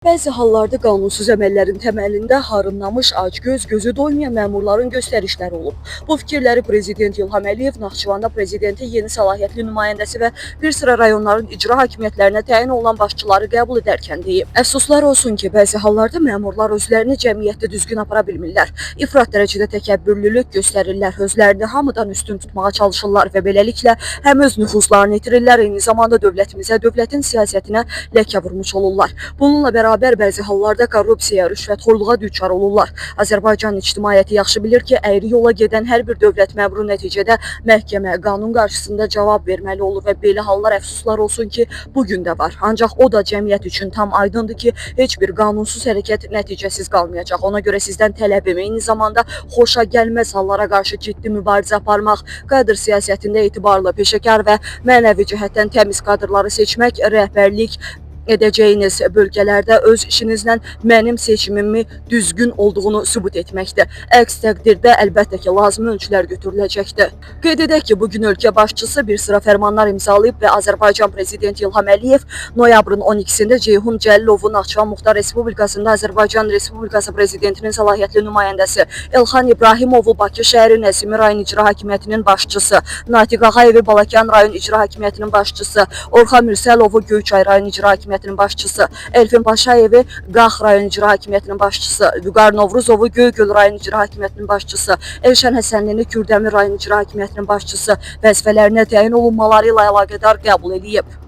Bəzi hallarda qanunsuz əməllərin təməlində harınlamış, acgöz, gözü doymayan məmurların göstərişləri olub. Bu fikirləri Prezident İlham Əliyev Naxçıvanda Prezidentin yeni səlahiyyətli nümayəndəsi və bir sıra rayonların icra hakimiyyətlərinə təyin olunan başçıları qəbul edərkən deyib. Əfsuslar olsun ki, bəzi hallarda məmurlar özlərini cəmiyyətdə düzgün apara bilmirlər. İfrat dərəcədə təkəbbürlülük göstərirlər, özlərini hamıdan üstün tutmağa çalışırlar və beləliklə həm öz nüfuzlarını itirirlər, eyni zamanda dövlətimizə, dövlətin siyasətinə ləkə vurmuş olurlar. Bununla bərabər bəzi hallarda korrupsiyaya, rüşvətxorluğa düçar olurlar. Azərbaycan ictimaiyyəti yaxşı bilir ki, əyri yola gedən hər bir dövlət məmuru nəticədə məhkəmə, qanun qarşısında cavab verməli olur və belə hallar əfsuslar olsun ki, bugün də var. Ancaq o da cəmiyyət üçün tam aydındır ki, heç bir qanunsuz hərəkət nəticəsiz qalmayacaq. Ona görə sizdən tələbim eyni zamanda xoşa gəlməz hallara qarşı ciddi mübarizə aparmaq, kadr siyasətində etibarlı, peşəkar və mənəvi cəhətdən təmiz kadrları seçmək, rəhbərlik edəcəyiniz bölgələrdə öz işinizlə mənim seçimimi düzgün olduğunu sübut etməkdir. Əks təqdirdə əlbəttə ki, lazımi ölçülər götürüləcəkdir. Qeyd edək ki, bugün ölkə başçısı bir sıra fərmanlar imzalayıb və Azərbaycan Prezidenti İlham Əliyev noyabrın 12-sində Ceyhun Cəlilovu Naxçıvan Muxtar Respublikasında Azərbaycan Respublikası Prezidentinin səlahiyyətli nümayəndəsi, Elxan İbrahimovu Bakı şəhəri Nəsimi rayon icra hakimiyyətinin başçısı, Natiq Ağayevi Balakən rayon icra hakimiyyətinin başçısı, Orxan Mürsəlovu Göyçay rayon icra hakimiyyətinin başçısı, Elfin Paşayevi Qax rayon icra hakimiyyətinin başçısı, Vüqar Novruzovu Göygöl rayon icra hakimiyyətinin başçısı, Elşən Həsənlini Kürdəmir rayon icra hakimiyyətinin başçısı vəzifələrinə təyin olunmaları ilə əlaqədar qəbul edib.